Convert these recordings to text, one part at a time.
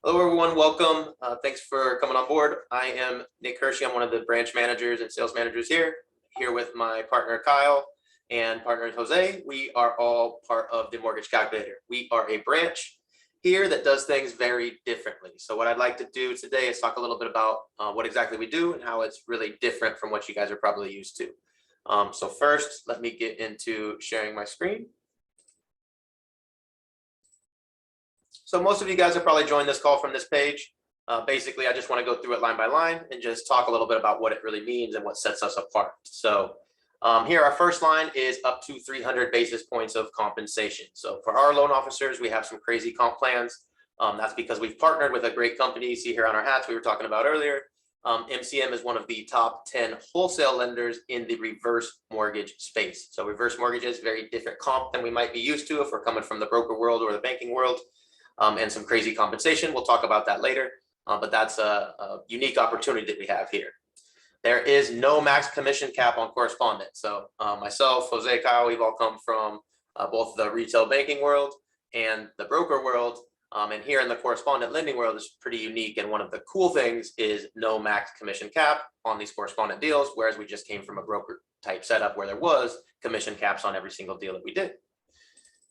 Hello, everyone. Welcome. Thanks for coming on board. I am Nick Hershey. I'm one of the branch managers and sales managers here with my partner, Kyle, and partner, Jose. We are all part of the Mortgage Calculator. We are a branch here that does things very differently. So what I'd like to do today is talk a little bit about what exactly we do and how it's really different from what you guys are probably used to. So first, let me get into sharing my screen. So most of you guys have probably joined this call from this page. Basically, I just want to go through it line by line and just talk a little bit about what it really means and what sets us apart. So here, our first line is up to 300 basis points of compensation. So for our loan officers, we have some crazy comp plans. That's because we've partnered with a great company. You see here on our hats we were talking about earlier. MCM is one of the top 10 wholesale lenders in the reverse mortgage space. So reverse mortgage is very different comp than we might be used to if we're coming from the broker world or the banking world. And some crazy compensation. We'll talk about that later, but that's a unique opportunity that we have here. There is no max commission cap on Correspondent. So myself, Jose, Kyle, we've all come from both the retail banking world and the broker world. And here in the Correspondent lending world is pretty unique. And one of the cool things is no max commission cap on these Correspondent deals, whereas we just came from a broker type setup where there was commission caps on every single deal that we did.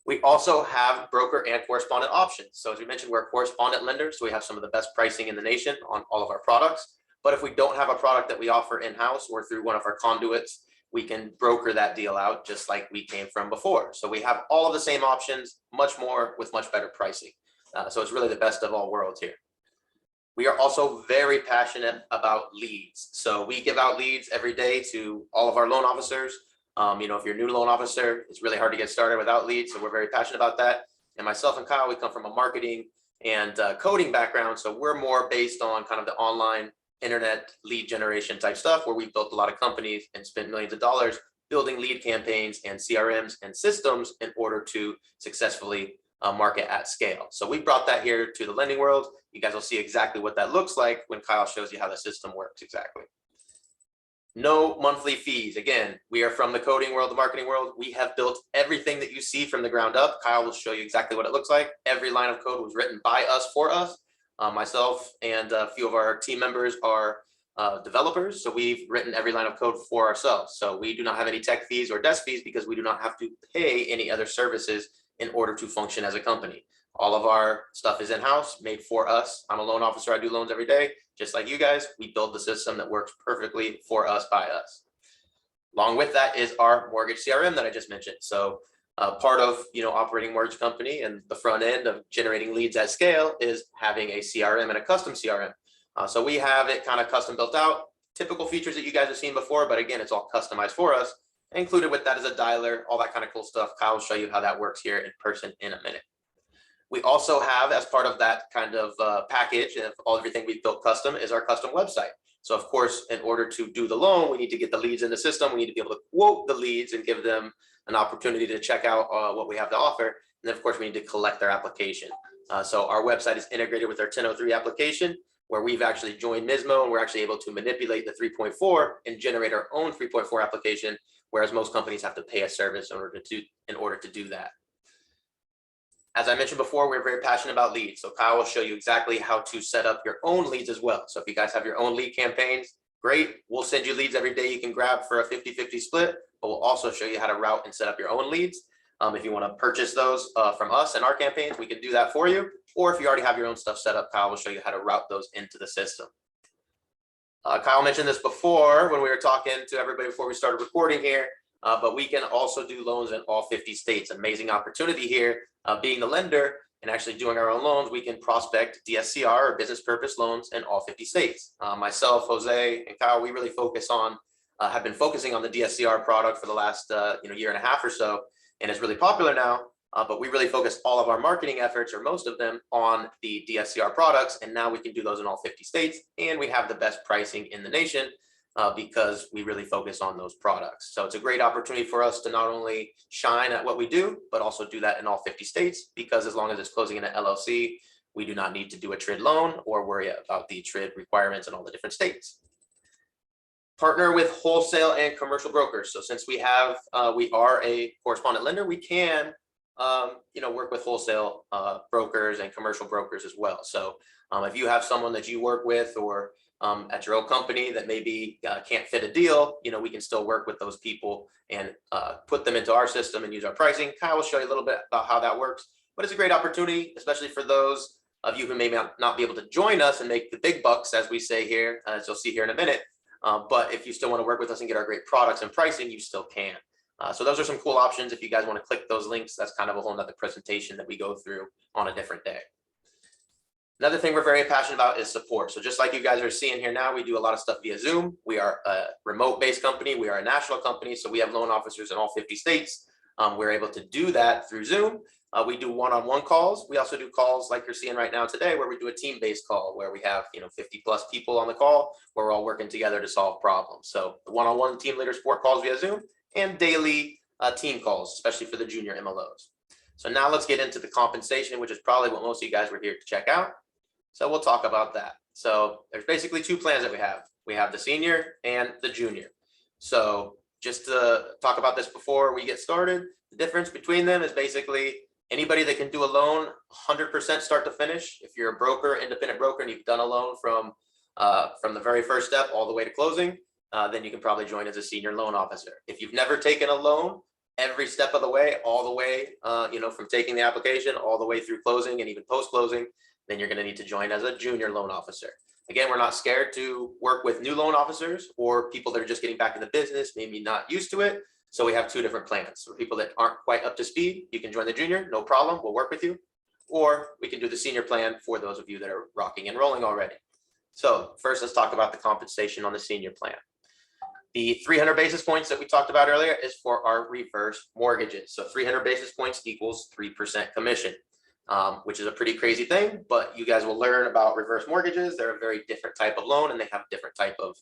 We also have broker and correspondent options. So as we mentioned, we're a correspondent lender, so we have some of the best pricing in the nation on all of our products. But if we don't have a product that we offer in-house or through one of our conduits, we can broker that deal out just like we came from before. So we have all of the same options, much more with much better pricing. So it's really the best of all worlds here. We are also very passionate about leads. So we give out leads every day to all of our loan officers. If you're a new loan officer, it's really hard to get started without leads. So we're very passionate about that. And myself and Kyle, we come from a marketing and coding background. So we're more based on kind of the online internet lead generation type stuff where we've built a lot of companies and spent millions of dollars building lead campaigns and CRMs and systems in order to successfully market at scale. So we brought that here to the lending world. You guys will see exactly what that looks like when Kyle shows you how the system works exactly. No monthly fees. Again, we are from the coding world, the marketing world. We have built everything that you see from the ground up. Kyle will show you exactly what it looks like. Every line of code was written by us for us. Myself and a few of our team members are developers. So we've written every line of code for ourselves. So we do not have any tech fees or desk fees because we do not have to pay any other services in order to function as a company. All of our stuff is in-house, made for us. I'm a loan officer. I do loans every day. Just like you guys, we build the system that works perfectly for us, by us. Along with that is our mortgage CRM that I just mentioned. So part of operating a mortgage company and the front end of generating leads at scale is having a CRM and a custom CRM. So we have it kind of custom built out, typical features that you guys have seen before, but again, it's all customized for us. Included with that is a dialer, all that kind of cool stuff. Kyle will show you how that works here in person in a minute. We also have, as part of that kind of package and everything we've built custom, is our custom website. So of course, in order to do the loan, we need to get the leads in the system. We need to be able to quote the leads and give them an opportunity to check out what we have to offer. And then of course, we need to collect their application. So our website is integrated with our 1003 application, where we've actually joined Nismo, and we're actually able to manipulate the 3.4 and generate our own 3.4 application, whereas most companies have to pay a service in order to do that. As I mentioned before, we're very passionate about leads. So Kyle will show you exactly how to set up your own leads as well. So if you guys have your own lead campaigns, great. We'll send you leads every day you can grab for a 50-50 split, but we'll also show you how to route and set up your own leads. If you want to purchase those from us and our campaigns, we can do that for you. Or if you already have your own stuff set up, Kyle will show you how to route those into the system. Kyle mentioned this before when we were talking to everybody before we started recording here, but we can also do loans in all 50 states. Amazing opportunity here. Being the lender and actually doing our own loans, we can prospect DSCR or business purpose loans in all 50 states. Myself, Jose, and Kyle, we really have been focusing on the DSCR product for the last year and a half or so, and it's really popular now. But we really focus all of our marketing efforts, or most of them, on the DSCR products, and now we can do those in all 50 states, and we have the best pricing in the nation. Because we really focus on those products. So it's a great opportunity for us to not only shine at what we do, but also do that in all 50 states, because as long as it's closing in an LLC, we do not need to do a TRID loan or worry about the TRID requirements in all the different states. Partner with wholesale and commercial brokers. So since we are a correspondent lender, we can work with wholesale brokers and commercial brokers as well. So if you have someone that you work with, or at your own company that maybe can't fit a deal, we can still work with those people and put them into our system and use our pricing. Kyle will show you a little bit about how that works, but it's a great opportunity, especially for those of you who may not be able to join us and make the big bucks, as we say here, as you'll see here in a minute. But if you still want to work with us and get our great products and pricing, you still can. So those are some cool options. If you guys want to click those links, that's kind of a whole nother presentation that we go through on a different day. Another thing we're very passionate about is support. So just like you guys are seeing here now, we do a lot of stuff via Zoom. We are a remote-based company. We are a national company, so we have loan officers in all 50 states. We're able to do that through Zoom. We do one-on-one calls. We also do calls like you're seeing right now today, where we do a team-based call where we have 50 plus people on the call, where we're all working together to solve problems. So the one-on-one team leader support calls via Zoom, and daily team calls, especially for the junior MLOs. So now let's get into the compensation, which is probably what most of you guys were here to check out. So we'll talk about that. So there's basically two plans that we have. We have the senior and the junior. So just to talk about this before we get started, the difference between them is basically anybody that can do a loan 100% start to finish. If you're a broker, independent broker, and you've done a loan from the very first step all the way to closing, then you can probably join as a senior loan officer. If you've never taken a loan, every step of the way, all the way, from taking the application all the way through closing and even post-closing, then you're going to need to join as a junior loan officer. Again, we're not scared to work with new loan officers or people that are just getting back in the business, maybe not used to it. So we have two different plans. For people that aren't quite up to speed, you can join the junior, no problem, we'll work with you. Or we can do the senior plan for those of you that are rocking and rolling already. So first, let's talk about the compensation on the senior plan. The 300 basis points that we talked about earlier is for our reverse mortgages. So 300 basis points equals 3% commission, which is a pretty crazy thing, but you guys will learn about reverse mortgages. They're a very different type of loan, and they have different type of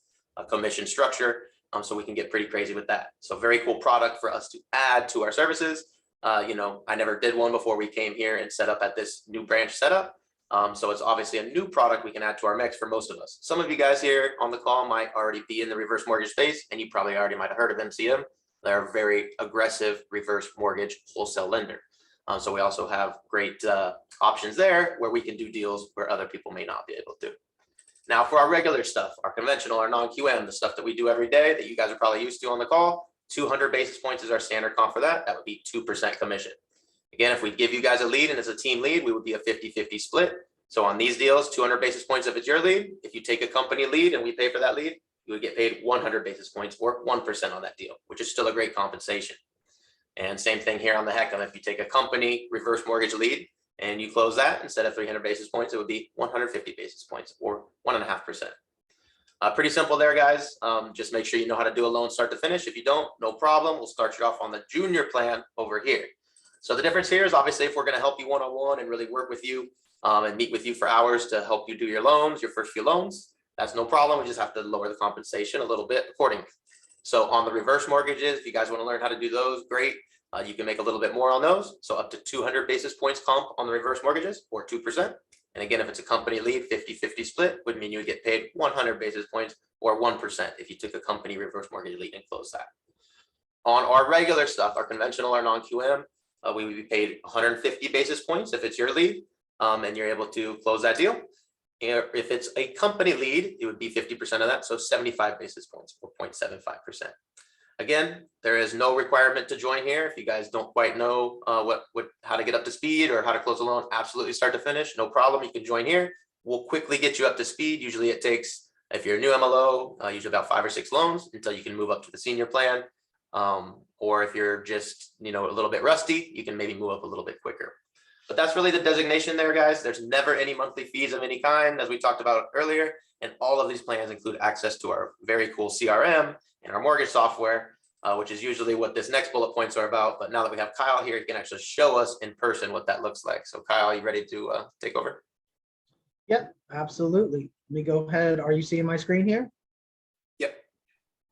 commission structure. So we can get pretty crazy with that. So very cool product for us to add to our services. I never did one before we came here and set up at this new branch setup. So it's obviously a new product we can add to our mix for most of us. Some of you guys here on the call might already be in the reverse mortgage space, and you probably already might have heard of MCM. They're a very aggressive reverse mortgage wholesale lender. So we also have great options there where we can do deals where other people may not be able to. Now for our regular stuff, our conventional, our non-QM, the stuff that we do every day that you guys are probably used to on the call, 200 basis points is our standard comp for that. That would be 2% commission. Again, if we give you guys a lead and it's a team lead, we would be a 50-50 split. So on these deals, 200 basis points if it's your lead. If you take a company lead and we pay for that lead, you would get paid 100 basis points or 1% on that deal, which is still a great compensation. And same thing here on the HECM. If you take a company reverse mortgage lead and you close that, instead of 300 basis points, it would be 150 basis points or 1.5%. Pretty simple there, guys. Just make sure you know how to do a loan start to finish. If you don't, no problem. We'll start you off on the junior plan over here. So the difference here is obviously if we're going to help you one-on-one and really work with you and meet with you for hours to help you do your loans, your first few loans, that's no problem. We just have to lower the compensation a little bit accordingly. So on the reverse mortgages, if you guys want to learn how to do those, great. You can make a little bit more on those. So up to 200 basis points comp on the reverse mortgages or 2%. And again, if it's a company lead, 50-50 split would mean you would get paid 100 basis points or 1% if you took a company reverse mortgage lead and closed that. On our regular stuff, our conventional or non-QM, we would be paid 150 basis points if it's your lead and you're able to close that deal. If it's a company lead, it would be 50% of that, so 75 basis points or 0.75%. Again, there is no requirement to join here. If you guys don't quite know how to get up to speed or how to close a loan, absolutely start to finish, no problem. You can join here. We'll quickly get you up to speed. Usually it takes, if you're a new MLO, usually about 5 or 6 loans until you can move up to the senior plan. Or if you're just, a little bit rusty, you can maybe move up a little bit quicker. But that's really the designation there, guys. There's never any monthly fees of any kind, as we talked about earlier. And all of these plans include access to our very cool CRM and our mortgage software, which is usually what this next bullet points are about. But now that we have Kyle here, he can actually show us in person what that looks like. So Kyle, you ready to take over? Yep, absolutely. Let me go ahead. Are you seeing my screen here? Yep.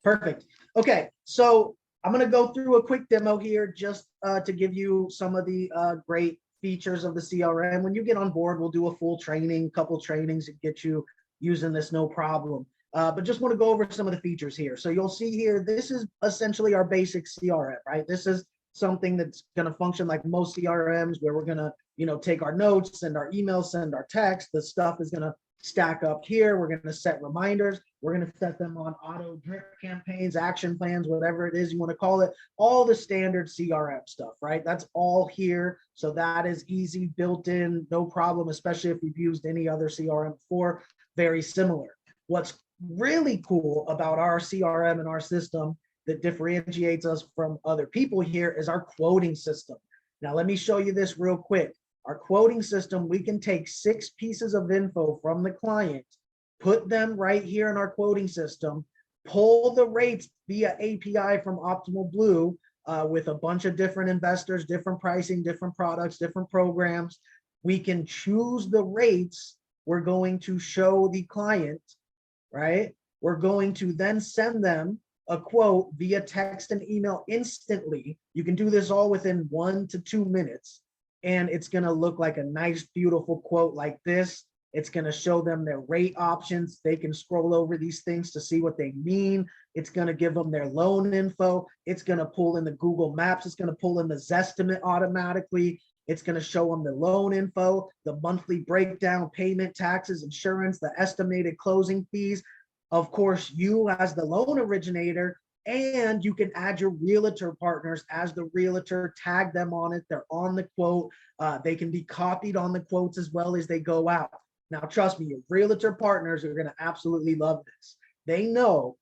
Perfect. Okay, so I'm going to go through a quick demo here just to give you some of the great features of the CRM. When you get on board, we'll do a full training, couple trainings to get you using this, no problem. But just want to go over some of the features here. So you'll see here, this is essentially our basic CRM, right? This is something that's going to function like most CRMs, where we're going to, take our notes, send our emails, send our text. The stuff is going to stack up here. We're going to set reminders. We're going to set them on auto drip campaigns, action plans, whatever it is you want to call it, all the standard CRM stuff, right? That's all here. So that is easy, built in, no problem, especially if you've used any other CRM before. Very similar. What's really cool about our CRM and our system that differentiates us from other people here is our quoting system. Now, let me show you this real quick. Our quoting system, we can take 6 pieces of info from the client, put them right here in our quoting system, pull the rates via API from Optimal Blue with a bunch of different investors, different pricing, different products, different programs. We can choose the rates we're going to show the client, right? We're going to then send them a quote via text and email instantly. You can do this all within 1 to 2 minutes. And it's going to look like a nice, beautiful quote like this. It's going to show them their rate options. They can scroll over these things to see what they mean. It's going to give them their loan info. It's going to pull in the Google Maps. It's going to pull in the Zestimate automatically. It's going to show them the loan info, the monthly breakdown, payment, taxes, insurance, the estimated closing fees. Of course, you as the loan originator, and you can add your realtor partners as the realtor, tag them on it. They're on the quote. They can be copied on the quotes as well as they go out. Now, trust me, your realtor partners are going to absolutely love this. They know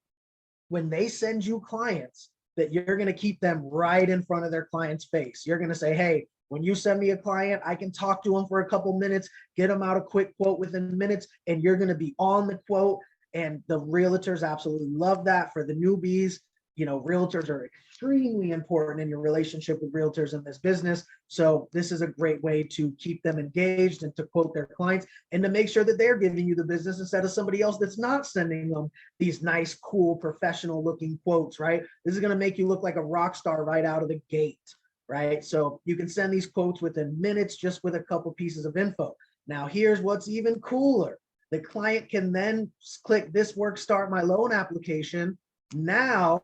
when they send you clients that you're going to keep them right in front of their client's face. You're going to say, hey, when you send me a client, I can talk to them for a couple minutes, get them out a quick quote within minutes, and you're going to be on the quote. And the realtors absolutely love that. For the newbies, realtors are extremely important in your relationship with realtors in this business. So this is a great way to keep them engaged and to quote their clients and to make sure that they're giving you the business instead of somebody else that's not sending them these nice, cool, professional looking quotes, right? This is going to make you look like a rock star right out of the gate, right? So you can send these quotes within minutes just with a couple pieces of info. Now, here's what's even cooler. The client can then click this work, start my loan application. Now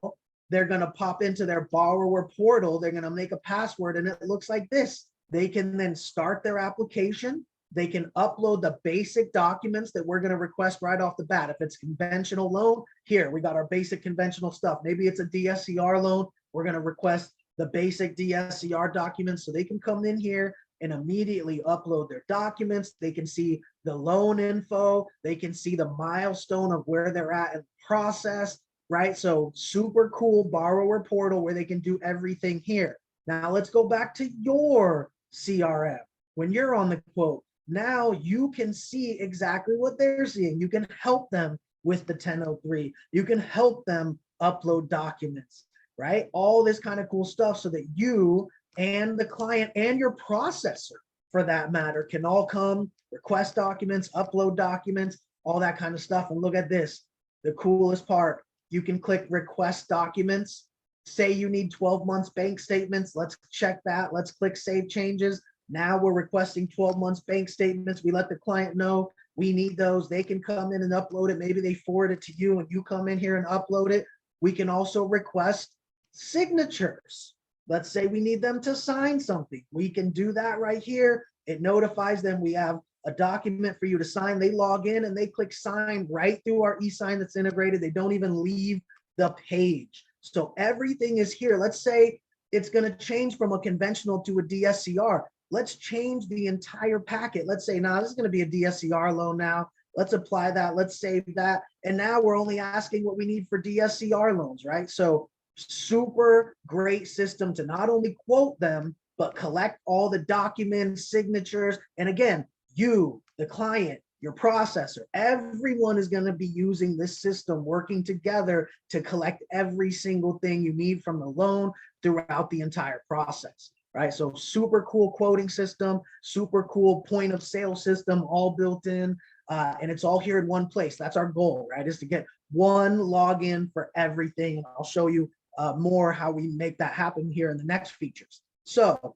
they're going to pop into their borrower portal. They're going to make a password and it looks like this. They can then start their application. They can upload the basic documents that we're going to request right off the bat. If it's conventional loan, here, we got our basic conventional stuff. Maybe it's a DSCR loan. We're going to request the basic DSCR documents so they can come in here and immediately upload their documents. They can see the loan info. They can see the milestone of where they're at in the process, right? So super cool borrower portal where they can do everything here. Now let's go back to your CRM. When you're on the quote, now you can see exactly what they're seeing. You can help them with the 1003. You can help them upload documents, right? All this kind of cool stuff so that you and the client and your processor, for that matter, can all come, request documents, upload documents, all that kind of stuff. And look at this, the coolest part. You can click request documents. Say you need 12 months bank statements. Let's check that. Let's click save changes. Now we're requesting 12 months bank statements. We let the client know we need those. They can come in and upload it. Maybe they forward it to you and you come in here and upload it. We can also request signatures. Let's say we need them to sign something. We can do that right here. It notifies them we have a document for you to sign. They log in and they click sign right through our e-sign that's integrated. They don't even leave the page. So everything is here. Let's say it's going to change from a conventional to a DSCR. Let's change the entire packet. Let's say, now this is going to be a DSCR loan now. Let's apply that. Let's save that. And now we're only asking what we need for DSCR loans, right? So super great system to not only quote them, but collect all the documents, signatures. And again, you, the client, your processor, everyone is going to be using this system, working together to collect every single thing you need from the loan throughout the entire process, right? So super cool quoting system, super cool point of sale system, all built in, and it's all here in one place. That's our goal, right? Is to get one login for everything. And I'll show you more how we make that happen here in the next features. So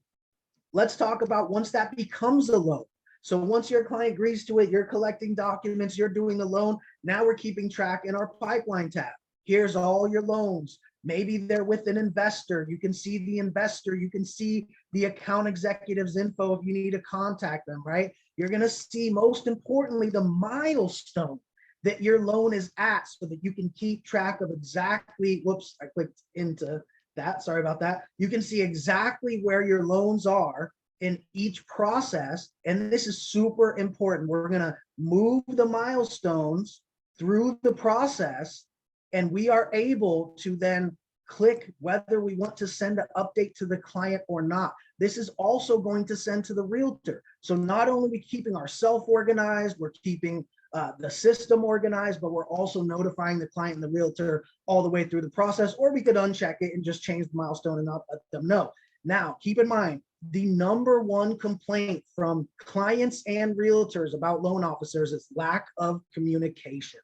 let's talk about once that becomes a loan. So once your client agrees to it, you're collecting documents, you're doing the loan. Now we're keeping track in our pipeline tab. Here's all your loans. Maybe they're with an investor. You can see the investor. You can see the account executive's info if you need to contact them, right? You're going to see, most importantly, the milestone that your loan is at so that you can keep track of exactly, whoops, I clicked into that. Sorry about that. You can see exactly where your loans are in each process. And this is super important. We're going to move the milestones through the process, and we are able to then click whether we want to send an update to the client or not. This is also going to send to the realtor. So not only are we keeping ourselves organized, we're keeping the system organized, but we're also notifying the client and the realtor all the way through the process, or we could uncheck it and just change the milestone and not let them know. Now, keep in mind, the #1 complaint from clients and realtors about loan officers is lack of communication.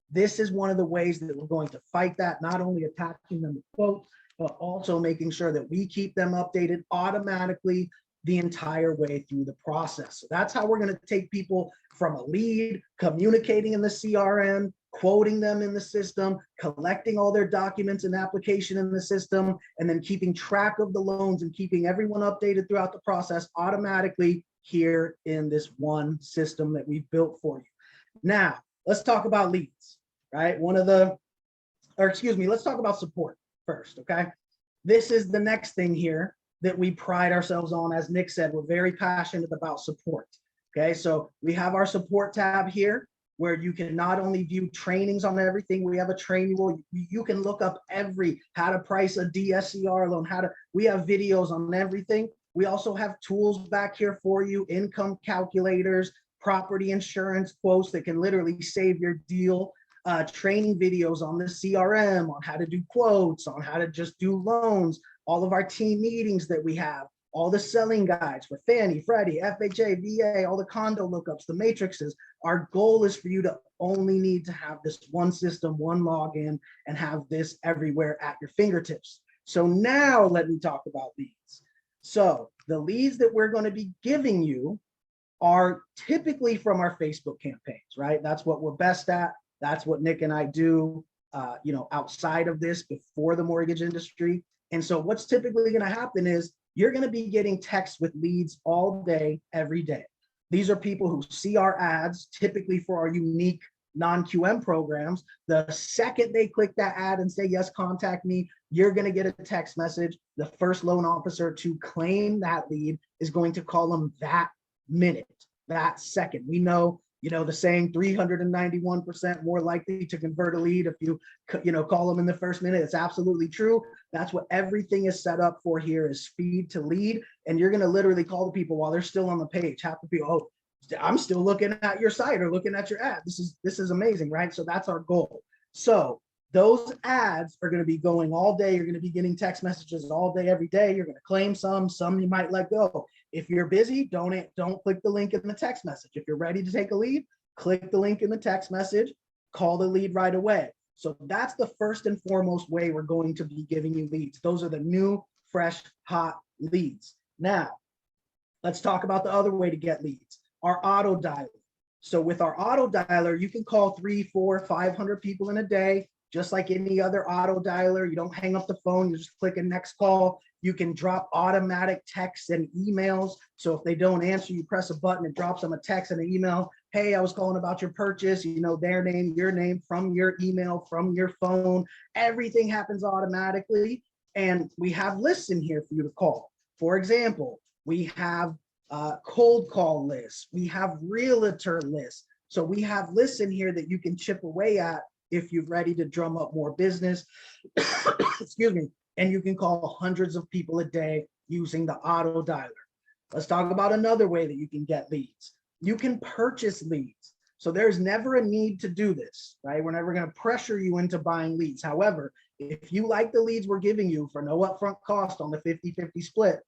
This is one of the ways that we're going to fight that, not only attaching them to quotes, but also making sure that we keep them updated automatically the entire way through the process. So that's how we're going to take people from a lead, communicating in the CRM, quoting them in the system, collecting all their documents and application in the system, and then keeping track of the loans and keeping everyone updated throughout the process automatically here in this one system that we've built for you. Now, let's talk about leads, right? Let's talk about support first, okay? This is the next thing here that we pride ourselves on. As Nick said, we're very passionate about support, okay? So we have our support tab here where you can not only view trainings on everything, we have a training where you can look up how to price a DSCR loan, we have videos on everything. We also have tools back here for you, income calculators, property insurance quotes that can literally save your deal, training videos on the CRM, on how to do quotes, on how to just do loans, all of our team meetings that we have, all the selling guides for Fannie, Freddie, FHA, VA, all the condo lookups, the matrices. Our goal is for you to only need to have this one system, one login, and have this everywhere at your fingertips. So now let me talk about leads. So the leads that we're going to be giving you are typically from our Facebook campaigns, right? That's what we're best at. That's what Nick and I do, outside of this, before the mortgage industry. And so what's typically going to happen is you're going to be getting texts with leads all day, every day. These are people who see our ads, typically for our unique non-QM programs. The second they click that ad and say, yes, contact me, you're going to get a text message. The first loan officer to claim that lead is going to call them that minute, that second. We know, the saying 391% more likely to convert a lead if you call them in the first minute. It's absolutely true. That's what everything is set up for here, is speed to lead. And you're going to literally call the people while they're still on the page. Half the people, oh, I'm still looking at your site or looking at your ad. This is amazing, right? So that's our goal. So those ads are going to be going all day. You're going to be getting text messages all day, every day. You're going to claim some you might let go. If you're busy, don't click the link in the text message. If you're ready to take a lead, click the link in the text message, call the lead right away. So that's the first and foremost way we're going to be giving you leads. Those are the new, fresh, hot leads. Now, let's talk about the other way to get leads, our auto dialer. So with our auto dialer, you can call 300, 400, 500 people in a day. Just like any other auto dialer, you don't hang up the phone, you just click a next call. You can drop automatic texts and emails. So if they don't answer, you press a button, it drops them a text and an email. Hey, I was calling about your purchase, their name, your name, from your email, from your phone. Everything happens automatically. And we have lists in here for you to call. For example, we have cold call lists. We have realtor lists. So we have lists in here that you can chip away at if you're ready to drum up more business. Excuse me. And you can call hundreds of people a day using the auto dialer. Let's talk about another way that you can get leads. You can purchase leads. So there's never a need to do this, right? We're never going to pressure you into buying leads. However, if you like the leads we're giving you for no upfront cost on the 50-50 split,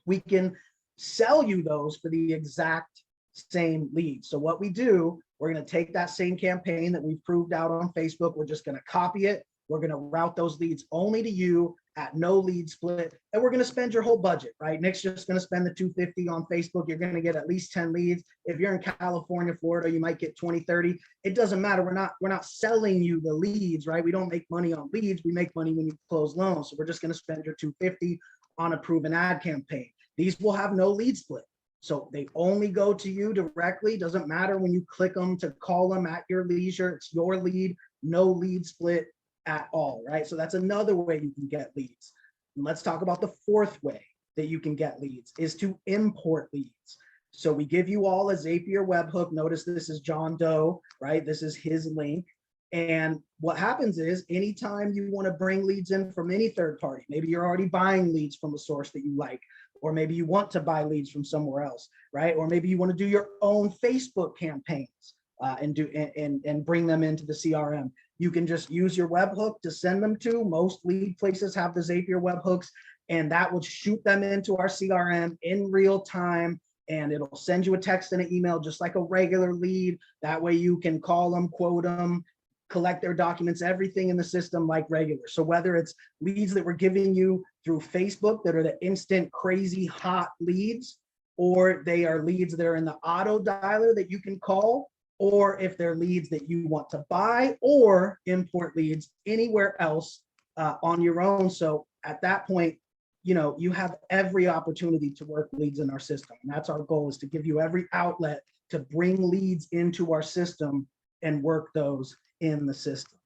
we can sell you those for the exact same leads. So what we do, we're going to take that same campaign that we've proved out on Facebook. We're just going to copy it. We're going to route those leads only to you. at no lead split, and we're going to spend your whole budget, right? Nick's just going to spend the 250 on Facebook. You're going to get at least 10 leads. If you're in California, Florida, you might get 20, 30. It doesn't matter. We're not selling you the leads, right? We don't make money on leads. We make money when you close loans. So we're just going to spend your 250 on a proven ad campaign. These will have no lead split. So they only go to you directly. Doesn't matter when you click them to call them at your leisure. It's your lead, no lead split at all, right? So that's another way you can get leads. And let's talk about the fourth way that you can get leads is to import leads. So we give you all a Zapier webhook. Notice this is John Doe, right? This is his link. And what happens is anytime you want to bring leads in from any third party, maybe you're already buying leads from a source that you like, or maybe you want to buy leads from somewhere else, right? Or maybe you want to do your own Facebook campaigns and bring them into the CRM. You can just use your webhook to send them to. Most lead places have the Zapier webhooks, and that will shoot them into our CRM in real time. And it'll send you a text and an email just like a regular lead. That way you can call them, quote them, collect their documents, everything in the system like regular. So whether it's leads that we're giving you through Facebook that are the instant crazy hot leads, or they are leads that are in the auto dialer that you can call, or if they're leads that you want to buy or import leads anywhere else on your own. So at that point, you know, you have every opportunity to work leads in our system. And that's our goal, is to give you every outlet to bring leads into our system and work those in the system.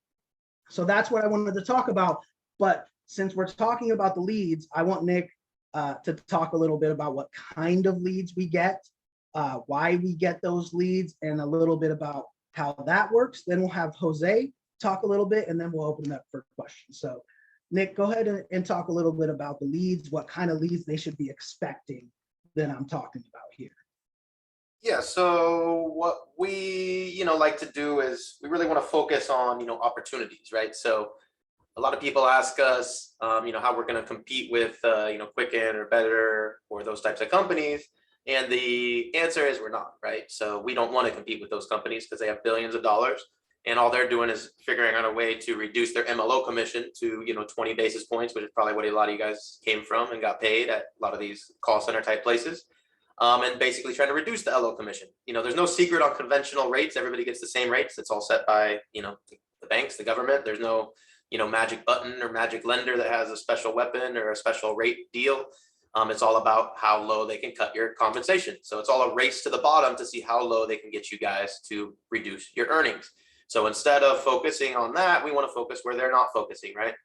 So that's what I wanted to talk about. But since we're talking about the leads, I want Nick to talk a little bit about what kind of leads we get, why we get those leads, and a little bit about how that works. Then we'll have Jose talk a little bit, and then we'll open it up for questions. So Nick, go ahead and talk a little bit about the leads, what kind of leads they should be expecting that I'm talking about here. Yeah, so what we, like to do is we really want to focus on, opportunities, right? So a lot of people ask us, how we're going to compete with, Quicken or Better or those types of companies. And the answer is we're not, right? So we don't want to compete with those companies because they have billions of dollars. And all they're doing is figuring out a way to reduce their MLO commission to, 20 basis points, which is probably what a lot of you guys came from and got paid at a lot of these call center type places. And basically trying to reduce the LO commission. There's no secret on conventional rates. Everybody gets the same rates. It's all set by, the banks, the government. There's no, magic button or magic lender that has a special weapon or a special rate deal. It's all about how low they can cut your compensation. So it's all a race to the bottom to see how low they can get you guys to reduce your earnings. So instead of focusing on that, we want to focus where they're not focusing, right?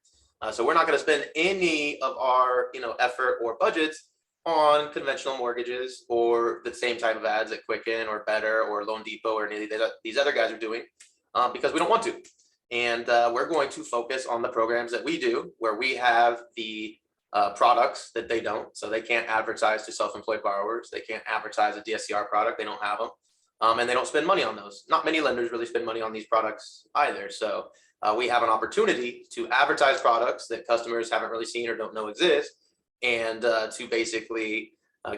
So we're not going to spend any of our, effort or budgets on conventional mortgages or the same type of ads that Quicken or Better or Loan Depot or any of these other guys are doing because we don't want to. And we're going to focus on the programs that we do, where we have the products that they don't. So they can't advertise to self-employed borrowers. They can't advertise a DSCR product. They don't have them. And they don't spend money on those. Not many lenders really spend money on these products either. So we have an opportunity to advertise products that customers haven't really seen or don't know exist, and to basically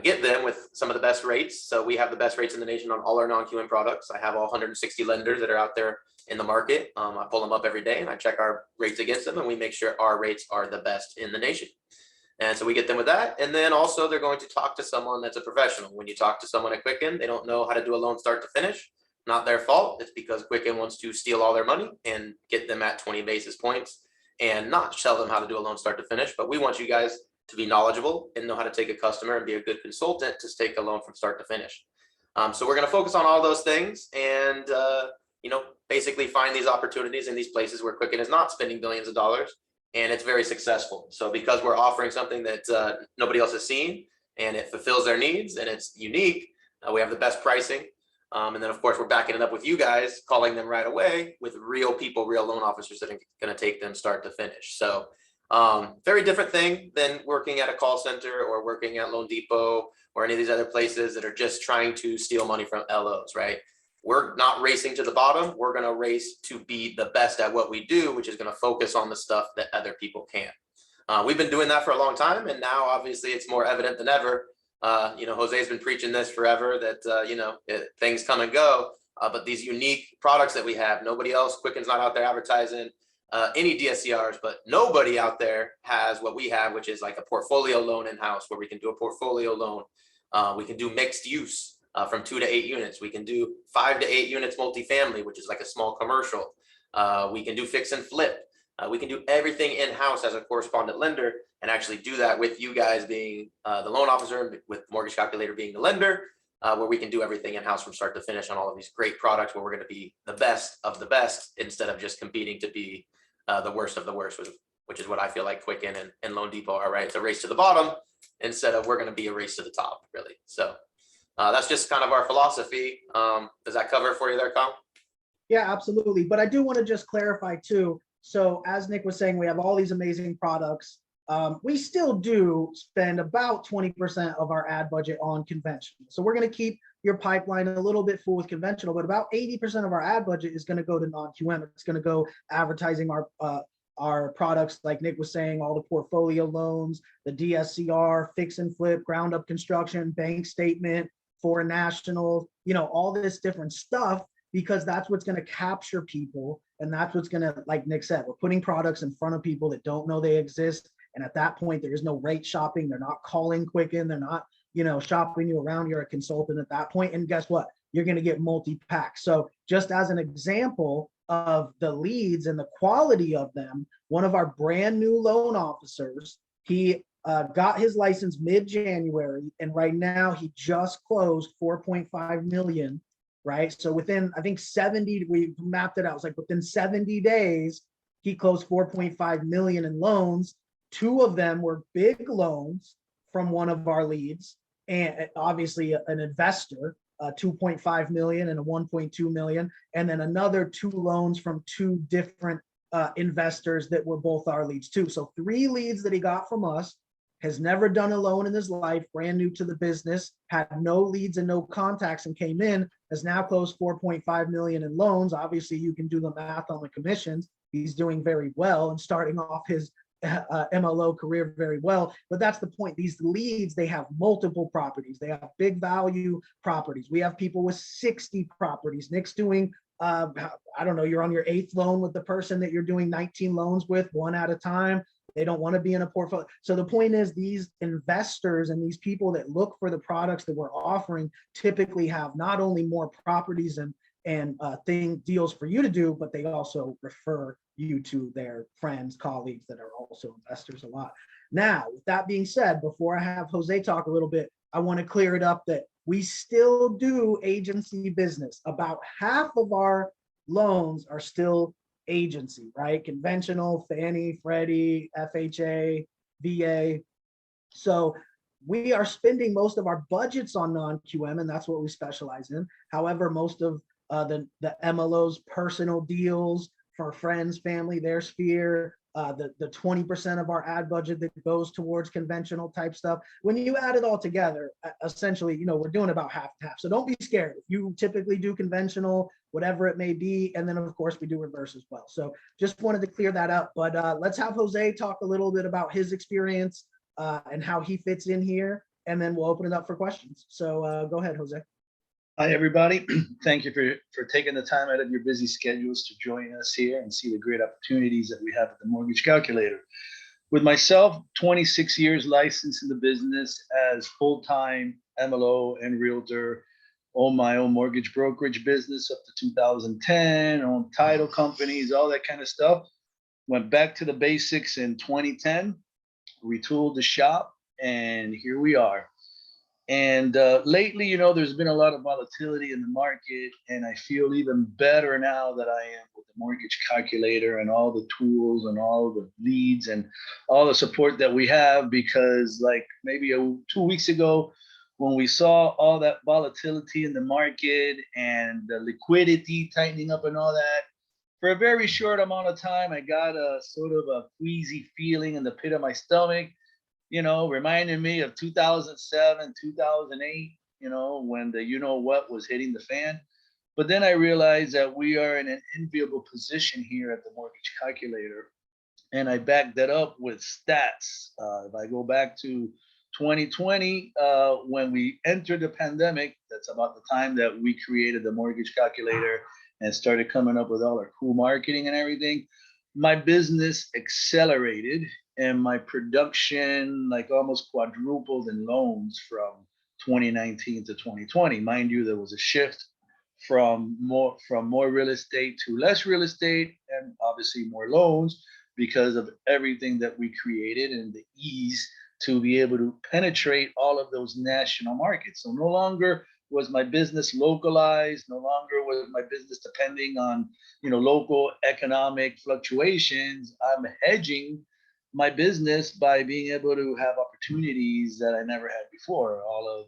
get them with some of the best rates. So we have the best rates in the nation on all our non-QM products. I have all 160 lenders that are out there in the market. I pull them up every day and I check our rates against them, and we make sure our rates are the best in the nation. And so we get them with that. And then also they're going to talk to someone that's a professional. When you talk to someone at Quicken, they don't know how to do a loan start to finish. Not their fault. It's because Quicken wants to steal all their money and get them at 20 basis points and not tell them how to do a loan start to finish. But we want you guys to be knowledgeable and know how to take a customer and be a good consultant to take a loan from start to finish. So we're going to focus on all those things and, basically find these opportunities in these places where Quicken is not spending billions of dollars and it's very successful. So because we're offering something that nobody else has seen and it fulfills their needs and it's unique, we have the best pricing. And then of course we're backing it up with you guys, calling them right away with real people, real loan officers that are going to take them start to finish. So very different thing than working at a call center or working at Loan Depot or any of these other places that are just trying to steal money from LOs, right? We're not racing to the bottom. We're going to race to be the best at what we do, which is going to focus on the stuff that other people can't. We've been doing that for a long time, and now obviously it's more evident than ever. Jose's been preaching this forever that, things come and go, but these unique products that we have, nobody else, Quicken's not out there advertising. any DSCRs, but nobody out there has what we have, which is like a portfolio loan in-house where we can do a portfolio loan. We can do mixed use from 2 to 8 units. We can do 5 to 8 units multifamily, which is like a small commercial. We can do fix and flip. We can do everything in-house as a correspondent lender and actually do that with you guys being the loan officer, with Mortgage Calculator being the lender, where we can do everything in-house from start to finish on all of these great products where we're going to be the best of the best instead of just competing to be the worst of the worst, which is what I feel like Quicken and Loan Depot are, right? It's a race to the bottom instead of we're going to be a race to the top, really. So that's just kind of our philosophy. Does that cover it for you there, Kyle? Yeah, absolutely. But I do want to just clarify too. So as Nick was saying, we have all these amazing products. We still do spend about 20% of our ad budget on conventional. So we're going to keep your pipeline a little bit full with conventional, but about 80% of our ad budget is going to go to non-QM. It's going to go advertising our products, like Nick was saying, all the portfolio loans, the DSCR, fix and flip, ground up construction, bank statement, foreign national, all this different stuff, because that's what's going to capture people. And that's what's going to, like Nick said, we're putting products in front of people that don't know they exist. And at that point, there is no rate shopping. They're not calling Quicken. They're not, shopping you around. You're a consultant at that point. And guess what? You're going to get multi-packs. So just as an example of the leads and the quality of them, one of our brand new loan officers, he got his license mid-January. And right now he just closed 4.5 million. Right. So within, I think 70, we mapped it out. It's like within 70 days, he closed 4.5 million in loans. 2 of them were big loans from one of our leads, and obviously an investor, 2.5 million and a 1.2 million, and then another 2 loans from 2 different investors that were both our leads too. So 3 leads that he got from us, has never done a loan in his life, brand new to the business, had no leads and no contacts, and came in, has now closed 4.5 million in loans. Obviously you can do the math on the commissions. He's doing very well and starting off his MLO career very well. But that's the point. These leads, they have multiple properties. They have big value properties. We have people with 60 properties. Nick's doing, I don't know, you're on your 8th loan with the person that you're doing 19 loans with, 1 at a time. They don't want to be in a portfolio. So the point is, these investors and these people that look for the products that we're offering typically have not only more properties and deals for you to do, but they also refer you to their friends, colleagues that are also investors a lot. Now, with that being said, before I have Jose talk a little bit, I want to clear it up that we still do agency business. About half of our loans are still agency, right? Conventional, Fannie, Freddie, FHA, VA. So we are spending most of our budgets on non-QM, and that's what we specialize in. However, most of the MLO's personal deals for friends, family, their sphere, the 20% of our ad budget that goes towards conventional type stuff. When you add it all together, essentially, we're doing about half and half. So don't be scared. If you typically do conventional, whatever it may be, and then of course we do reverse as well. So just wanted to clear that up. But let's have Jose talk a little bit about his experience and how he fits in here, and then we'll open it up for questions. So go ahead, Jose. Hi, everybody. Thank you for taking the time out of your busy schedules to join us here and see the great opportunities that we have at the Mortgage Calculator. With myself, 26 years licensed in the business as full-time MLO and realtor, own my own mortgage brokerage business up to 2010, own title companies, all that kind of stuff. Went back to the basics in 2010, retooled the shop, and here we are. And lately, there's been a lot of volatility in the market, and I feel even better now that I am with the Mortgage Calculator and all the tools and all the leads and all the support that we have, because like maybe 2 weeks ago, when we saw all that volatility in the market and the liquidity tightening up and all that, for a very short amount of time, I got a sort of a queasy feeling in the pit of my stomach, reminding me of 2007, 2008, when the what was hitting the fan. But then I realized that we are in an enviable position here at the Mortgage Calculator. And I backed that up with stats. If I go back to 2020, when we entered the pandemic, that's about the time that we created the Mortgage Calculator and started coming up with all our cool marketing and everything. my business accelerated and my production like almost quadrupled in loans from 2019 to 2020. Mind you, there was a shift from more real estate to less real estate and obviously more loans because of everything that we created and the ease to be able to penetrate all of those national markets. So no longer was my business localized, no longer was my business depending on, local economic fluctuations. I'm hedging my business by being able to have opportunities that I never had before. All of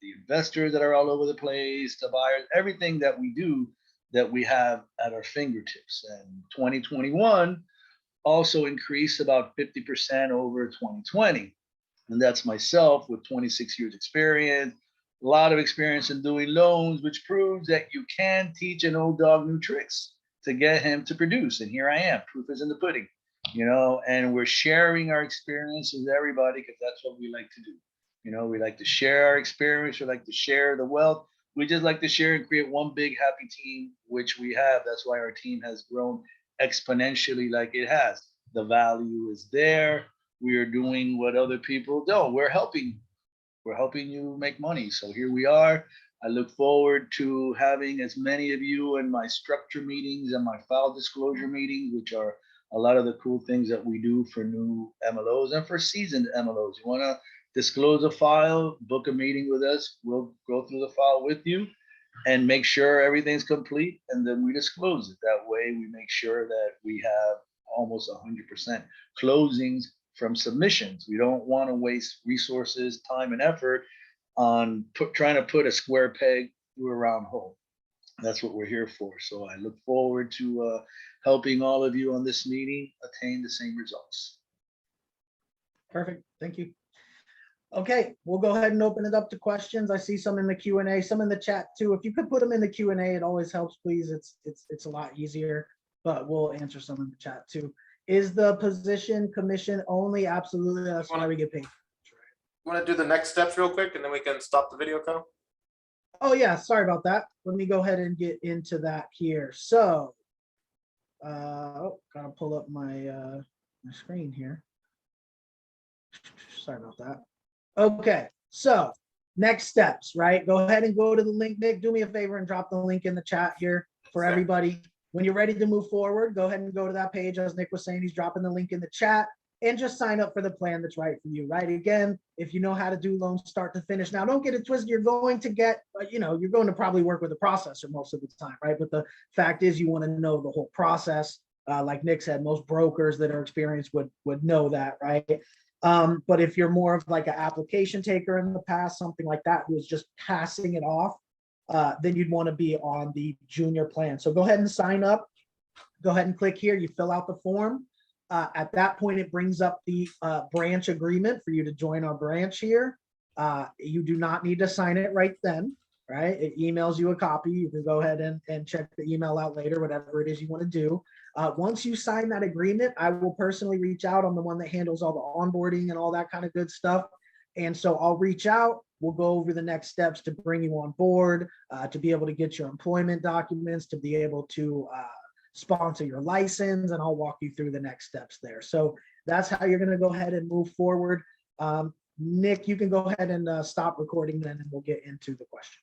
the investors that are all over the place, the buyers, everything that we do that we have at our fingertips. And 2021 also increased about 50% over 2020. And that's myself with 26 years experience, a lot of experience in doing loans, which proves that you can teach an old dog new tricks to get him to produce. And here I am, proof is in the pudding, and we're sharing our experience with everybody because that's what we like to do. We like to share our experience. We like to share the wealth. We just like to share and create one big happy team, which we have. That's why our team has grown exponentially like it has. The value is there. We are doing what other people don't. We're helping you make money. So here we are. I look forward to having as many of you in my structure meetings and my file disclosure meetings, which are a lot of the cool things that we do for new MLOs and for seasoned MLOs. You want to disclose a file, book a meeting with us. We'll go through the file with you and make sure everything's complete. And then we disclose it. That way we make sure that we have almost 100% closings from submissions. We don't want to waste resources, time, and effort on trying to put a square peg through a round hole. That's what we're here for. So I look forward to helping all of you on this meeting attain the same results. Perfect. Thank you. Okay, we'll go ahead and open it up to questions. I see some in the Q&A, some in the chat too. If you could put them in the Q&A, it always helps, please. It's a lot easier, but we'll answer some in the chat too. Is the position commission only? Absolutely. That's why we get paid. You want to do the next steps real quick and then we can stop the video, Kyle? Oh yeah, sorry about that. Let me go ahead and get into that here. So, gotta pull up my my screen here. Sorry about that. Okay, so next steps, right? Go ahead and go to the link. Nick, do me a favor and drop the link in the chat here for everybody. When you're ready to move forward, go ahead and go to that page. As Nick was saying, he's dropping the link in the chat and just sign up for the plan that's right for you, right? Again, if you know how to do loans start to finish. Now, don't get it twisted. You're going to get, you're going to probably work with a processor most of the time, right? But the fact is you want to know the whole process. Like Nick said, most brokers that are experienced would know that, right? But if you're more of like an application taker in the past, something like that, who is just passing it off, then you'd want to be on the junior plan. So go ahead and sign up. Go ahead and click here. You fill out the form. At that point, it brings up the branch agreement for you to join our branch here. You do not need to sign it right then, right? It emails you a copy. You can go ahead and check the email out later, whatever it is you want to do. Once you sign that agreement, I will personally reach out. I'm the one that handles all the onboarding and all that kind of good stuff. And so I'll reach out. We'll go over the next steps to bring you on board, to be able to get your employment documents, to be able to sponsor your license, and I'll walk you through the next steps there. So that's how you're going to go ahead and move forward. Nick, you can go ahead and stop recording then, and we'll get into the question.